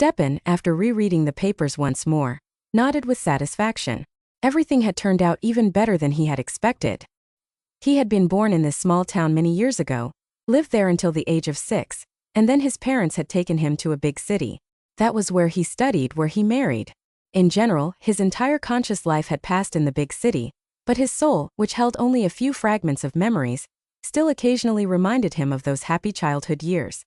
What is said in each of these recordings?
Stepan, after rereading the papers once more, nodded with satisfaction. Everything had turned out even better than he had expected. He had been born in this small town many years ago, lived there until the age of 6, and then his parents had taken him to a big city. That was where he studied, where he married. In general, his entire conscious life had passed in the big city, but his soul, which held only a few fragments of memories, still occasionally reminded him of those happy childhood years.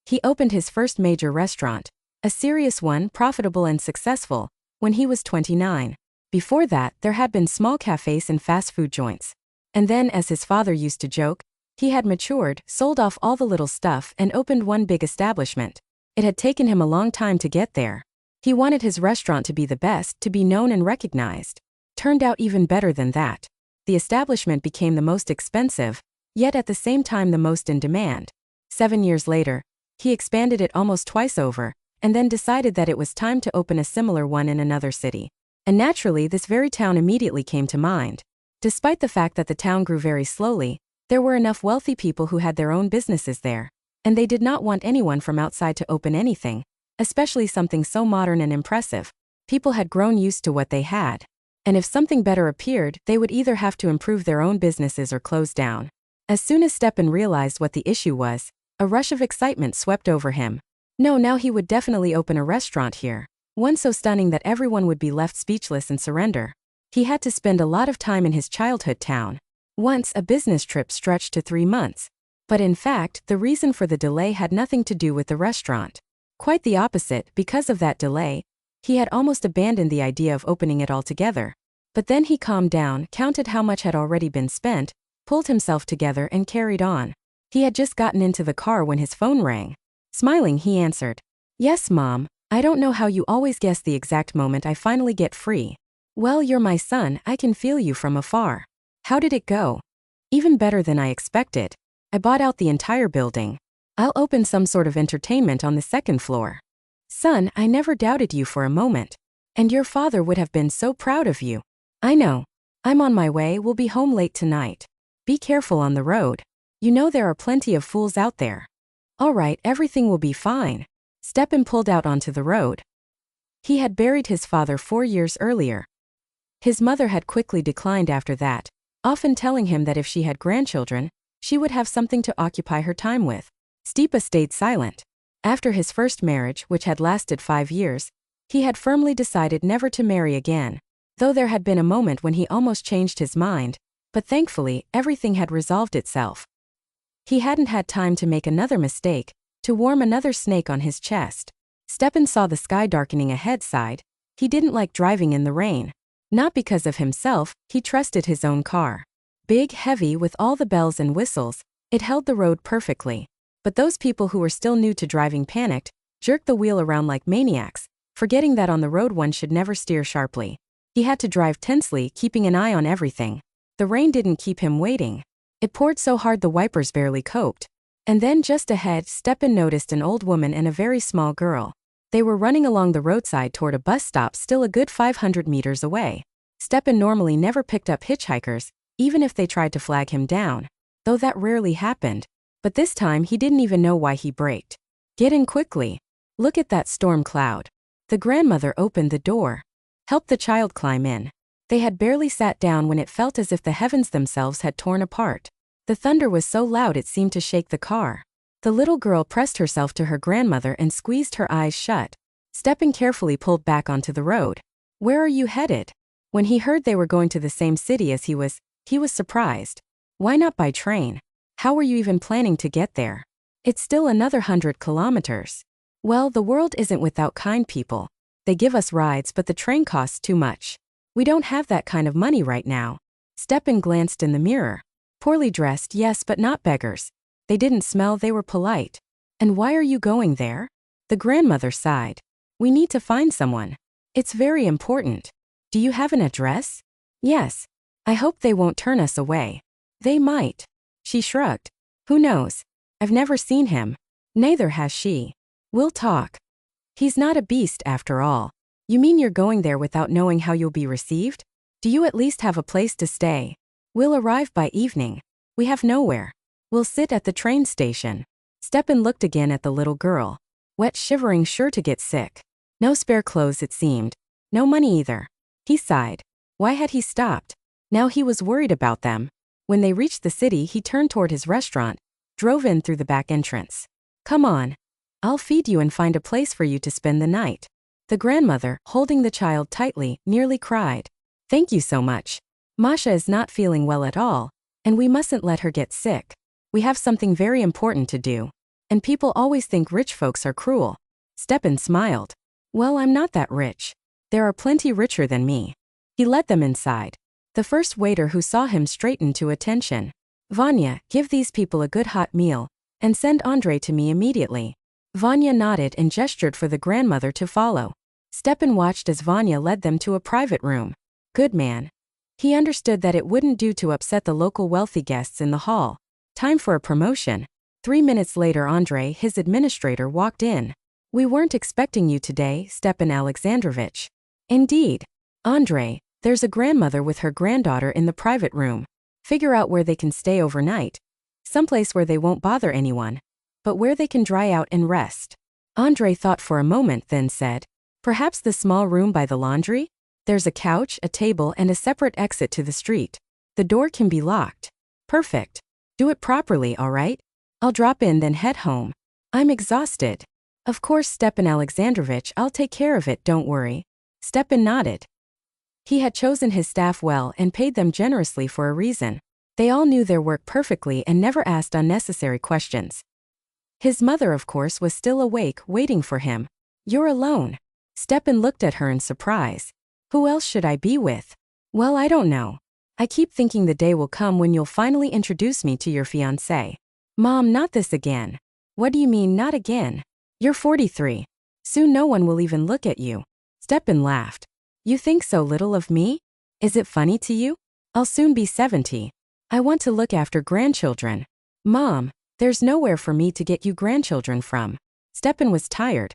He opened his first major restaurant, a serious one, profitable and successful, when he was 29. Before that, there had been small cafes and fast food joints. And then, as his father used to joke, he had matured, sold off all the little stuff, and opened one big establishment. It had taken him a long time to get there. He wanted his restaurant to be the best, to be known and recognized. Turned out even better than that. The establishment became the most expensive, yet at the same time the most in demand. 7 years later, he expanded it almost twice over, and then decided that it was time to open a similar one in another city. And naturally, this very town immediately came to mind. Despite the fact that the town grew very slowly, there were enough wealthy people who had their own businesses there, and they did not want anyone from outside to open anything, especially something so modern and impressive. People had grown used to what they had, and if something better appeared, they would either have to improve their own businesses or close down. As soon as Stepan realized what the issue was, a rush of excitement swept over him. No, now he would definitely open a restaurant here, one so stunning that everyone would be left speechless and surrender. He had to spend a lot of time in his childhood town. Once, a business trip stretched to 3 months. But in fact, the reason for the delay had nothing to do with the restaurant. Quite the opposite. Because of that delay, he had almost abandoned the idea of opening it altogether. But then he calmed down, counted how much had already been spent, pulled himself together and carried on. He had just gotten into the car when his phone rang. Smiling, he answered. "Yes, Mom. I don't know how you always guess the exact moment I finally get free." "Well, you're my son, I can feel you from afar." "How did it go?" "Even better than I expected. I bought out the entire building. I'll open some sort of entertainment on the 2nd floor." "Son, I never doubted you for a moment. And your father would have been so proud of you." "I know. I'm on my way, we'll be home late tonight. Be careful on the road. You know there are plenty of fools out there." "All right, everything will be fine." Stepan pulled out onto the road. He had buried his father 4 years earlier. His mother had quickly declined after that, often telling him that if she had grandchildren, she would have something to occupy her time with. Stepa stayed silent. After his first marriage, which had lasted 5 years, he had firmly decided never to marry again, though there had been a moment when he almost changed his mind, but thankfully, everything had resolved itself. He hadn't had time to make another mistake, to warm another snake on his chest. Stepan saw the sky darkening ahead. Sighed. He didn't like driving in the rain. Not because of himself, he trusted his own car. Big, heavy, with all the bells and whistles, it held the road perfectly. But those people who were still new to driving panicked, jerked the wheel around like maniacs, forgetting that on the road one should never steer sharply. He had to drive tensely, keeping an eye on everything. The rain didn't keep him waiting. It poured so hard the wipers barely coped. And then just ahead, Stepan noticed an old woman and a very small girl. They were running along the roadside toward a bus stop still a good 500 meters away. Stepan normally never picked up hitchhikers, even if they tried to flag him down, though that rarely happened. But this time he didn't even know why he braked. "Get in quickly. Look at that storm cloud." The grandmother opened the door. Helped the child climb in. They had barely sat down when it felt as if the heavens themselves had torn apart. The thunder was so loud it seemed to shake the car. The little girl pressed herself to her grandmother and squeezed her eyes shut. Stepan carefully pulled back onto the road. "Where are you headed?" When he heard they were going to the same city as he was surprised. "Why not by train? How were you even planning to get there?" "It's still another 100 kilometers. "Well, the world isn't without kind people. They give us rides, but the train costs too much. We don't have that kind of money right now." Stepan glanced in the mirror. Poorly dressed, yes, but not beggars. They didn't smell, they were polite. "And why are you going there?" The grandmother sighed. "We need to find someone. It's very important." "Do you have an address?" "Yes. I hope they won't turn us away." "They might." She shrugged. "Who knows? I've never seen him." "Neither has she." "We'll talk. He's not a beast after all." "You mean you're going there without knowing how you'll be received? Do you at least have a place to stay?" "We'll arrive by evening. We have nowhere. We'll sit at the train station." Stepan looked again at the little girl. Wet, shivering, sure to get sick. No spare clothes, it seemed. No money either. He sighed. Why had he stopped? Now he was worried about them. When they reached the city, he turned toward his restaurant, drove in through the back entrance. Come on. I'll feed you and find a place for you to spend the night. The grandmother, holding the child tightly, nearly cried. Thank you so much. Masha is not feeling well at all, and we mustn't let her get sick. We have something very important to do. And people always think rich folks are cruel. Stepan smiled. Well, I'm not that rich. There are plenty richer than me. He led them inside. The first waiter who saw him straightened to attention. Vanya, give these people a good hot meal, and send Andrei to me immediately. Vanya nodded and gestured for the grandmother to follow. Stepan watched as Vanya led them to a private room. Good man. He understood that it wouldn't do to upset the local wealthy guests in the hall. Time for a promotion. 3 minutes later, Andrei, his administrator, walked in. We weren't expecting you today, Stepan Alexandrovich. Indeed. Andrei, there's a grandmother with her granddaughter in the private room. Figure out where they can stay overnight. Someplace where they won't bother anyone, but where they can dry out and rest. Andrei thought for a moment, then said, perhaps the small room by the laundry? There's a couch, a table, and a separate exit to the street. The door can be locked. Perfect. Do it properly, all right? I'll drop in, then head home. I'm exhausted. Of course, Stepan Alexandrovich, I'll take care of it, don't worry. Stepan nodded. He had chosen his staff well and paid them generously for a reason. They all knew their work perfectly and never asked unnecessary questions. His mother, of course, was still awake, waiting for him. You're alone. Stepan looked at her in surprise. Who else should I be with? Well, I don't know. I keep thinking the day will come when you'll finally introduce me to your fiancé. Mom, not this again. What do you mean, not again? You're 43. Soon no one will even look at you. Stepan laughed. You think so little of me? Is it funny to you? I'll soon be 70. I want to look after grandchildren. Mom, there's nowhere for me to get you grandchildren from. Stepan was tired.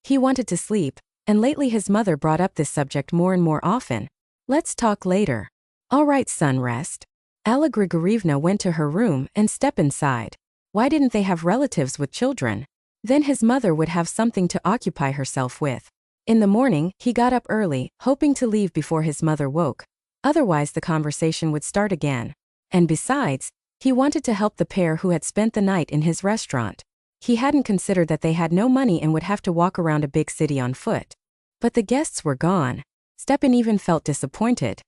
He wanted to sleep, and lately his mother brought up this subject more and more often. Let's talk later. All right, son, rest. Alla Grigorievna went to her room and Stepan sighed. Why didn't they have relatives with children? Then his mother would have something to occupy herself with. In the morning, he got up early, hoping to leave before his mother woke. Otherwise the conversation would start again. And besides, he wanted to help the pair who had spent the night in his restaurant. He hadn't considered that they had no money and would have to walk around a big city on foot. But the guests were gone. Stepan even felt disappointed.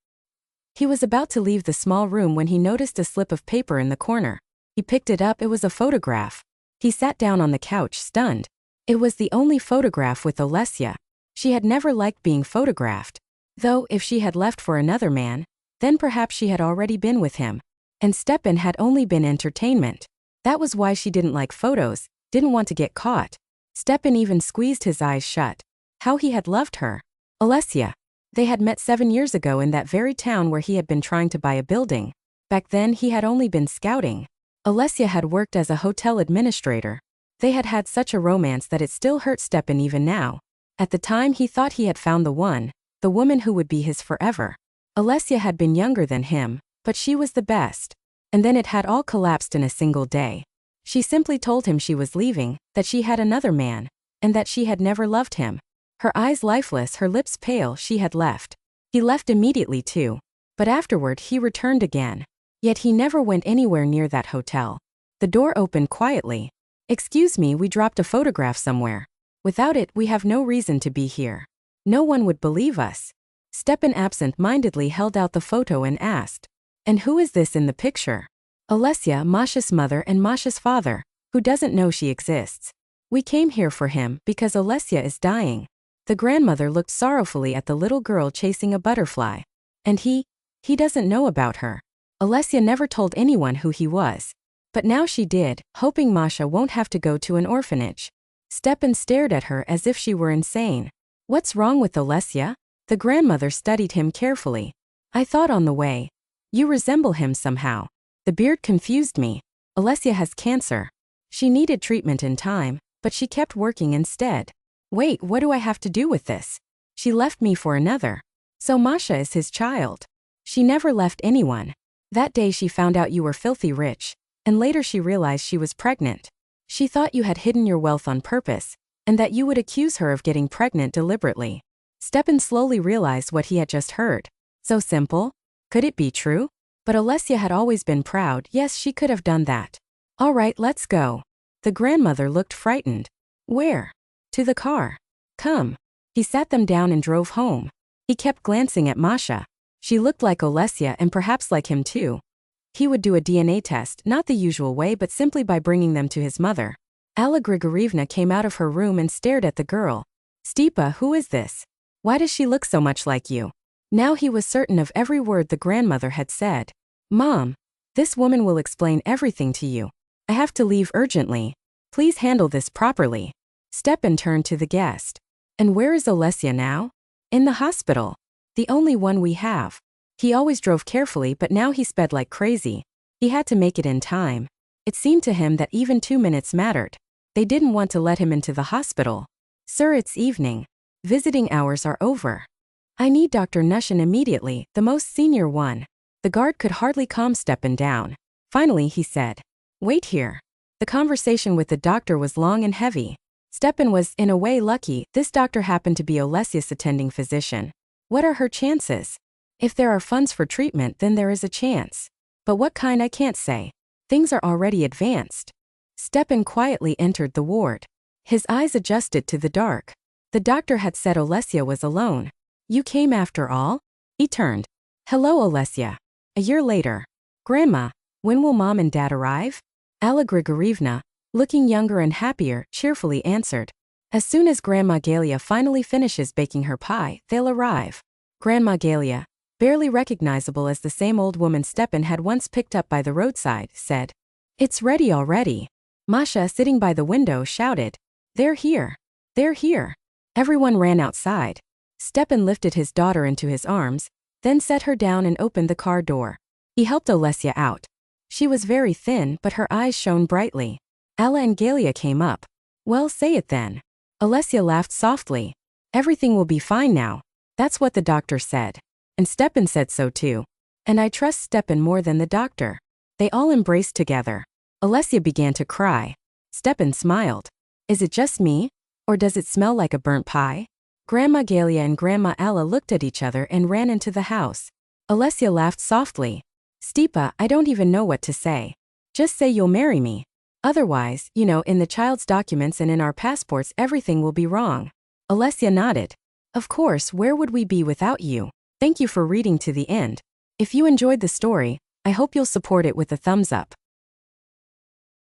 He was about to leave the small room when he noticed a slip of paper in the corner. He picked it up. It was a photograph. He sat down on the couch, stunned. It was the only photograph with Olesya. She had never liked being photographed. Though, if she had left for another man, then perhaps she had already been with him. And Stepan had only been entertainment. That was why she didn't like photos, didn't want to get caught. Stepan even squeezed his eyes shut. How he had loved her. Olesya. They had met 7 years ago in that very town where he had been trying to buy a building. Back then he had only been scouting. Olesya had worked as a hotel administrator. They had had such a romance that it still hurt Stepan even now. At the time he thought he had found the woman who would be his forever. Olesya had been younger than him, but she was the best. And then it had all collapsed in a single day. She simply told him she was leaving, that she had another man, and that she had never loved him. Her eyes lifeless, her lips pale, she had left. He left immediately too. But afterward he returned again. Yet he never went anywhere near that hotel. The door opened quietly. Excuse me, we dropped a photograph somewhere. Without it, we have no reason to be here. No one would believe us. Stepan absent-mindedly held out the photo and asked, and who is this in the picture? Olesya, Masha's mother and Masha's father, who doesn't know she exists. We came here for him because Olesya is dying. The grandmother looked sorrowfully at the little girl chasing a butterfly. And he doesn't know about her. Olesya never told anyone who he was. But now she did, hoping Masha won't have to go to an orphanage. Stepan stared at her as if she were insane. What's wrong with Olesya? The grandmother studied him carefully. I thought on the way. You resemble him somehow. The beard confused me. Olesya has cancer. She needed treatment in time, but she kept working instead. Wait, what do I have to do with this? She left me for another. So Masha is his child. She never left anyone. That day she found out you were filthy rich, and later she realized she was pregnant. She thought you had hidden your wealth on purpose, and that you would accuse her of getting pregnant deliberately. Stepan slowly realized what he had just heard. So simple? Could it be true? But Olesya had always been proud. Yes, she could have done that. All right, let's go. The grandmother looked frightened. Where? To the car. Come. He sat them down and drove home. He kept glancing at Masha. She looked like Olesya and perhaps like him too. He would do a DNA test, not the usual way but simply by bringing them to his mother. Alla Grigorievna came out of her room and stared at the girl. Stipa, who is this? Why does she look so much like you? Now he was certain of every word the grandmother had said. Mom, this woman will explain everything to you. I have to leave urgently. Please handle this properly. Stepan turned to the guest. And where is Olesya now? In the hospital. The only one we have. He always drove carefully but now he sped like crazy. He had to make it in time. It seemed to him that even 2 minutes mattered. They didn't want to let him into the hospital. Sir, it's evening. Visiting hours are over. I need Dr. Nushin immediately, the most senior one. The guard could hardly calm Stepan down. Finally he said, wait here. The conversation with the doctor was long and heavy. Stepan was, in a way, lucky. This doctor happened to be Olesya's attending physician. What are her chances? If there are funds for treatment, then there is a chance. But what kind I can't say. Things are already advanced. Stepan quietly entered the ward. His eyes adjusted to the dark. The doctor had said Olesya was alone. You came after all? He turned. Hello, Olesya. A year later. Grandma, when will Mom and Dad arrive? Alla Grigorievna, looking younger and happier, cheerfully answered. As soon as Grandma Galia finally finishes baking her pie, they'll arrive. Grandma Galia, barely recognizable as the same old woman Stepan had once picked up by the roadside, said, it's ready already. Masha, sitting by the window, shouted, they're here. They're here. Everyone ran outside. Stepan lifted his daughter into his arms, then set her down and opened the car door. He helped Olesya out. She was very thin, but her eyes shone brightly. Alla and Galia came up. Well, say it then. Olesya laughed softly. Everything will be fine now. That's what the doctor said. And Stepan said so too. And I trust Stepan more than the doctor. They all embraced together. Olesya began to cry. Stepan smiled. Is it just me? Or does it smell like a burnt pie? Grandma Galia and Grandma Alla looked at each other and ran into the house. Olesya laughed softly. Stipa, I don't even know what to say. Just say you'll marry me. Otherwise, in the child's documents and in our passports everything will be wrong. Olesya nodded. Of course, where would we be without you? Thank you for reading to the end. If you enjoyed the story, I hope you'll support it with a thumbs up.